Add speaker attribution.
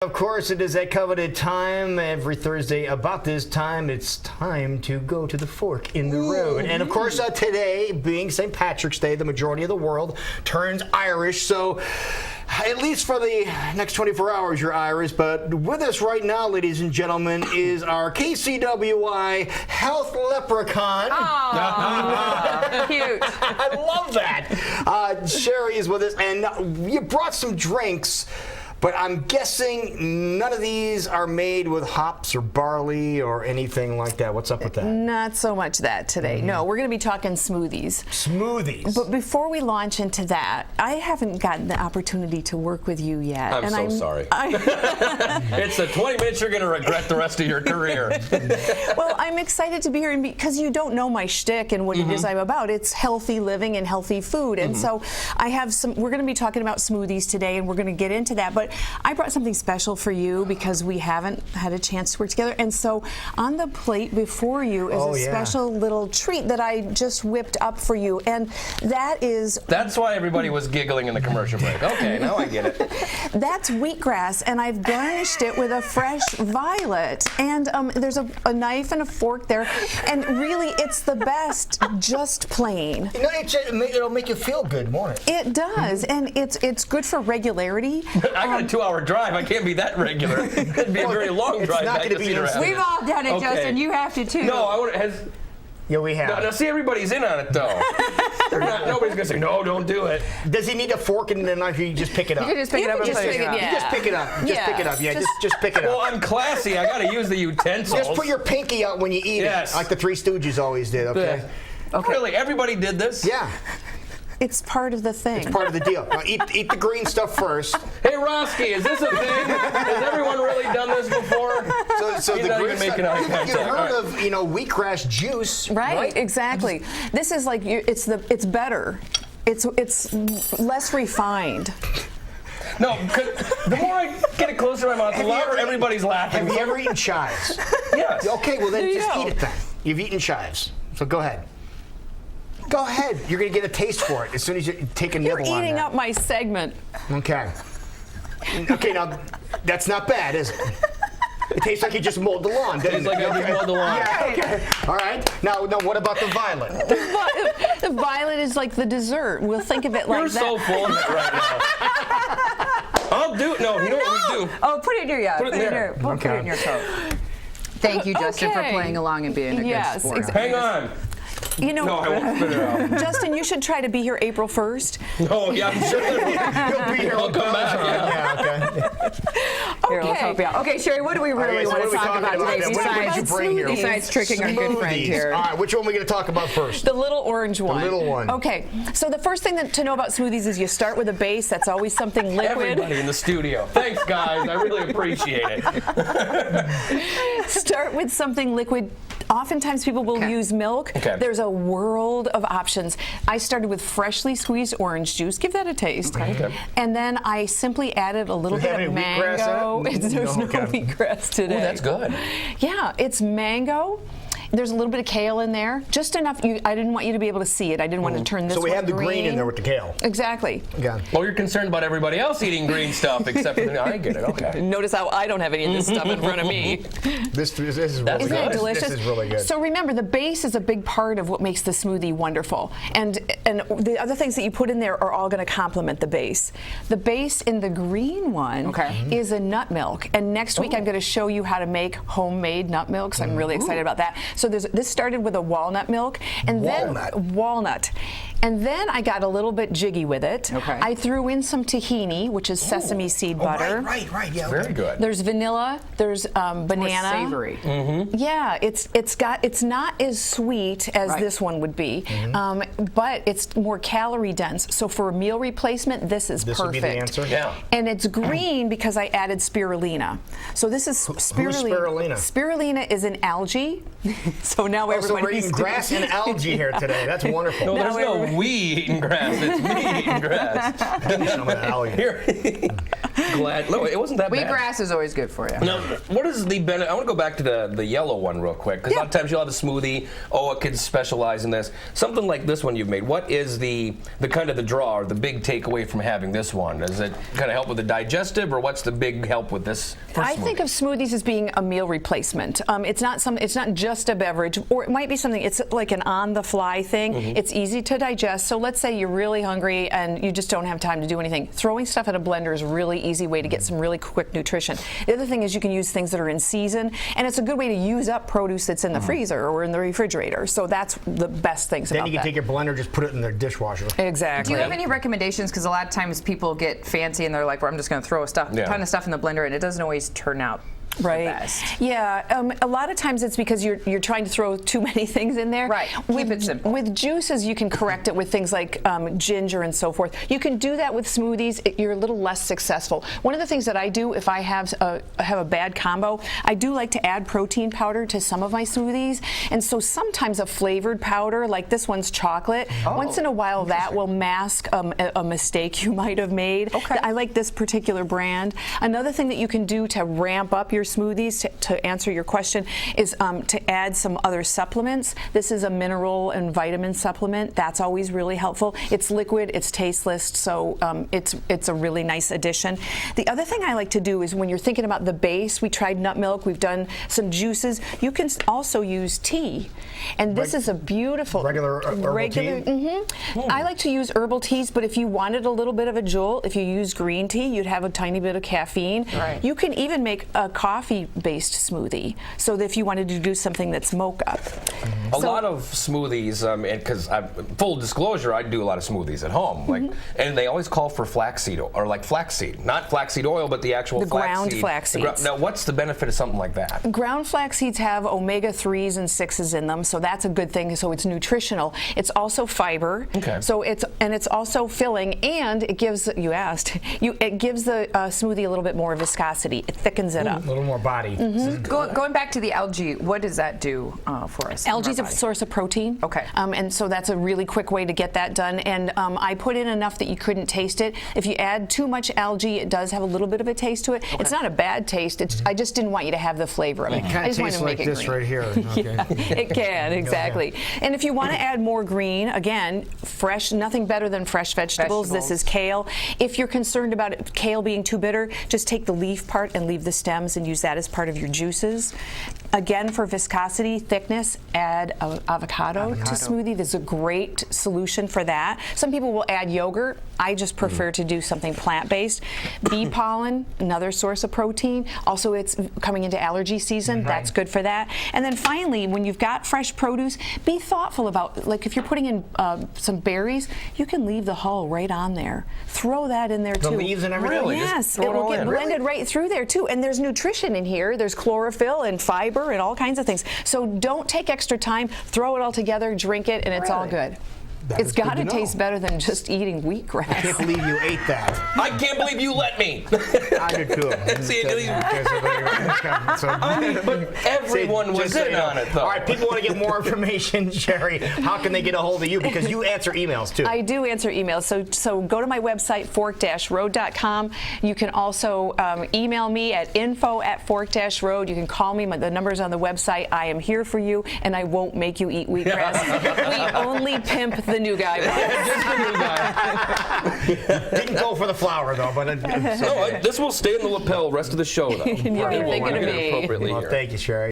Speaker 1: Of course, it is that coveted time. Every Thursday about this time, it's time to go to the fork in the road. And of course, today, being St. Patrick's Day, the majority of the world turns Irish. So at least for the next 24 hours, you're Irish. But with us right now, ladies and gentlemen, is our KCWI Health Leprechaun.
Speaker 2: Oh, cute.
Speaker 1: I love that. Sheree is with us, and you brought some drinks. But I'm guessing none of these are made with hops or barley or anything like that. What's up with that?
Speaker 2: Not so much that today. No, we're going to be talking smoothies.
Speaker 1: Smoothies.
Speaker 2: But before we launch into that, I haven't gotten the opportunity to work with you yet.
Speaker 3: I'm so sorry. It's the 20 minutes you're going to regret the rest of your career.
Speaker 2: Well, I'm excited to be here because you don't know my shtick and what it is I'm about. It's healthy living and healthy food. And so I have we're going to be talking about smoothies today, and we're going to get into that. But I brought something special for you because we haven't had a chance to work together. And so on the plate before you is a special little treat that I just whipped up for you. And that is...
Speaker 3: That's why everybody was giggling in the commercial break. Okay, now I get it.
Speaker 2: That's wheatgrass, and I've garnished it with a fresh violet. And there's a knife and a fork there. And really, it's the best just plain.
Speaker 1: You know, it'll make you feel good, won't it?
Speaker 2: It does, and it's good for regularity.
Speaker 3: I got a 2-hour drive. I can't be that regular. It'd be a very long drive back to Cedar Rapids.
Speaker 4: We've all done it, Justin. You have to too.
Speaker 3: No, I would.
Speaker 1: Yeah, we have.
Speaker 3: Now, see, everybody's in on it, though. Nobody's going to say, no, don't do it.
Speaker 1: Does he need a fork and a knife, or you just pick it up?
Speaker 4: You can just pick it up and put it
Speaker 1: You just pick it up. Just pick it up. Yeah, just pick it up.
Speaker 3: Well, I'm classy. I got to use the utensils.
Speaker 1: Just put your pinky out when you eat it, like the Three Stooges always did, okay?
Speaker 3: Really? Everybody did this?
Speaker 1: Yeah.
Speaker 2: It's part of the thing.
Speaker 1: It's part of the deal. Now, eat the green stuff first.
Speaker 3: Hey, Roski, is this a thing? Has everyone really done this before?
Speaker 1: So
Speaker 3: You're
Speaker 1: the
Speaker 3: not
Speaker 1: green
Speaker 3: even making eye contact.
Speaker 1: You've heard of, Wheatgrass Juice,
Speaker 2: right? Exactly. This is like it's better. It's less refined.
Speaker 3: No, the more I get it closer to my mouth, the louder everybody's laughing.
Speaker 1: Have you ever eaten chives?
Speaker 3: Yes.
Speaker 1: Okay, well then just eat it then. You've eaten chives, so go ahead. Go ahead. You're going to get a taste for it as soon as you take a nibble on that.
Speaker 2: You're eating up my segment.
Speaker 1: Okay. Okay, now, that's not bad, is it? It tastes like you just mowed the lawn, doesn't it?
Speaker 3: Tastes like I just mowed the lawn.
Speaker 1: Yeah, okay. All right. Now, what about the violet?
Speaker 2: The violet is like the dessert. We'll think of it like that.
Speaker 3: You're so full of it right now. I'll do it. No, you know what we do?
Speaker 4: Oh, put it in your
Speaker 3: Put it in there.
Speaker 4: Put it in your coat. Thank you, Justin, for playing along and being a good sport.
Speaker 2: Exactly.
Speaker 3: Hang on.
Speaker 2: You know,
Speaker 3: no, I won't spit it out.
Speaker 2: Justin, you should try to be here April 1st.
Speaker 3: No, yeah, I'm sure.
Speaker 1: You'll be here.
Speaker 3: I'll come back.
Speaker 1: Yeah,
Speaker 4: Here, let's hope okay, Sheree, what do we really want to talk about today besides tricking our good friend here?
Speaker 1: All right, which one are we going to talk about first?
Speaker 2: The little orange one.
Speaker 1: The little one.
Speaker 2: Okay, so the first thing to know about smoothies is you start with a base. That's always something liquid.
Speaker 3: Everybody in the studio. Thanks, guys. I really appreciate it.
Speaker 2: Start with something liquid. Oftentimes people will use milk.
Speaker 3: Okay.
Speaker 2: There's a world of options. I started with freshly squeezed orange juice. Give that a taste.
Speaker 3: Okay.
Speaker 2: And then I simply added a little bit of mango. There's no wheatgrass today.
Speaker 3: Oh, that's good.
Speaker 2: Yeah, it's mango. There's a little bit of kale in there, just enough. I didn't want you to be able to see it. I didn't want to turn this one green.
Speaker 1: So we have the green in there with the kale.
Speaker 2: Exactly.
Speaker 1: Yeah.
Speaker 3: Well, you're concerned about everybody else eating green stuff, except for I get it. Okay.
Speaker 2: Notice how I don't have any of this stuff in front of me.
Speaker 1: This is really good.
Speaker 2: Isn't that delicious?
Speaker 1: This is really good.
Speaker 2: So remember, the base is a big part of what makes the smoothie wonderful. And the other things that you put in there are all going to complement the base. The base in the green one is a nut milk. And next week I'm going to show you how to make homemade nut milk. So I'm really excited about that. So this started with a walnut milk, and then walnut. And then I got a little bit jiggy with it. Okay. I threw in some tahini, which is sesame seed butter.
Speaker 1: Right, yeah.
Speaker 3: Very good.
Speaker 2: There's vanilla. There's banana.
Speaker 4: More savory.
Speaker 2: Yeah, it's not as sweet as this one would be, but it's more calorie dense. So for a meal replacement, this is perfect.
Speaker 1: This would be the answer. Yeah.
Speaker 2: And it's green because I added spirulina. So this is spirulina.
Speaker 1: Who's spirulina?
Speaker 2: Spirulina is an algae. So now everybody.
Speaker 1: So we're eating grass and algae here today. That's wonderful.
Speaker 3: No, there's no not we eating grass, it's me eating grass.
Speaker 1: Some of that alligator.
Speaker 3: Glad. No, it wasn't that bad.
Speaker 4: Wheatgrass is always good for you.
Speaker 3: Now, what is the benefit? I want to go back to the yellow one real quick, because a lot of times you'll have a smoothie. Oh, it could specialize in this. Something like this one you've made. What is the kind of the draw or the big takeaway from having this one? Does it kind of help with the digestive, or what's the big help with this?
Speaker 2: I think of smoothies as being a meal replacement. It's not just a beverage, or it might be something. It's like an on-the-fly thing. It's easy to digest. So let's say you're really hungry and you just don't have time to do anything. Throwing stuff in a blender is a really easy way to get some really quick nutrition. The other thing is you can use things that are in season, and it's a good way to use up produce that's in the freezer or in the refrigerator. So that's the best things about that.
Speaker 1: Then you can take your blender, just put it in their dishwasher.
Speaker 2: Exactly.
Speaker 4: Do you have any recommendations? Because a lot of times people get fancy and they're like, well, I'm just going to throw a ton of stuff in the blender, and it doesn't always turn out the best.
Speaker 2: Yeah, a lot of times it's because you're trying to throw too many things in there.
Speaker 4: Right. Keep it simple.
Speaker 2: With juices, you can correct it with things like ginger and so forth. You can do that with smoothies. You're a little less successful. One of the things that I do if I have a bad combo, I do like to add protein powder to some of my smoothies, and so sometimes a flavored powder like this one's chocolate. Once in a while, that will mask a mistake you might have made.
Speaker 4: Okay.
Speaker 2: I like this particular brand. Another thing that you can do to ramp up your smoothies, to answer your question, is to add some other supplements. This is a mineral and vitamin supplement. That's always really helpful. It's liquid, it's tasteless, so it's a really nice addition. The other thing I like to do is when you're thinking about the base, we tried nut milk, we've done some juices. You can also use tea, and this is a beautiful
Speaker 1: regular tea?
Speaker 2: I like to use herbal teas, but if you wanted a little bit of a jolt, if you use green tea, you'd have a tiny bit of caffeine.
Speaker 4: Right.
Speaker 2: You can even make a coffee-based smoothie, so that if you wanted to do something that's mocha.
Speaker 3: A lot of smoothies, because full disclosure, I do a lot of smoothies at home, and they always call for flaxseed or like flaxseed, not flaxseed oil, but the actual
Speaker 2: ground flax seeds.
Speaker 3: Now, what's the benefit of something like that?
Speaker 2: Ground flax seeds have omega-3s and 6s in them, so that's a good thing. So it's nutritional. It's also fiber. Okay. So it's also filling, and it gives it gives the smoothie a little bit more viscosity. It thickens it up.
Speaker 1: A little more body.
Speaker 4: Going back to the algae, what does that do for us?
Speaker 2: Algae is a source of protein.
Speaker 4: Okay.
Speaker 2: And so that's a really quick way to get that done. And I put in enough that you couldn't taste it. If you add too much algae, it does have a little bit of a taste to it. Okay. It's not a bad taste. I just didn't want you to have the flavor of it.
Speaker 1: It kind of tastes like this right here. Okay.
Speaker 2: Yeah, it can, exactly. And if you want to add more green, again, fresh, nothing better than fresh vegetables. This is kale. If you're concerned about kale being too bitter, just take the leaf part and leave the stems and use that as part of your juices. Again, for viscosity, thickness, add avocado to smoothie. There's a great solution for that. Some people will add yogurt. I just prefer to do something plant-based. Bee pollen, another source of protein. Also, it's coming into allergy season. That's good for that. And then finally, when you've got fresh produce, be thoughtful about, like if you're putting in some berries, you can leave the hull right on there. Throw that in there too.
Speaker 1: The leaves and everything?
Speaker 3: Really?
Speaker 2: Yes, it will get blended right through there too. And there's nutrition in here. There's chlorophyll and fiber and all kinds of things. So don't take extra time. Throw it all together, drink it, and it's all good. It's got to taste better than just eating wheatgrass.
Speaker 1: I can't believe you ate that.
Speaker 3: I can't believe you let me.
Speaker 1: I did too.
Speaker 3: But everyone was in on it, though.
Speaker 1: All right, people want to get more information, Sheree. How can they get a hold of you? Because you answer emails too.
Speaker 2: I do answer emails. So go to my website, fork-road.com. You can also email me at info@fork-road. You can call me. The number's on the website. I am here for you, and I won't make you eat wheatgrass. We only pimp the new guy.
Speaker 3: Just the new guy.
Speaker 1: Didn't go for the flour though, but
Speaker 3: no, this will stay in the lapel rest of the show though.
Speaker 2: You'll be thinking of me.
Speaker 1: Well, thank you, Sheree.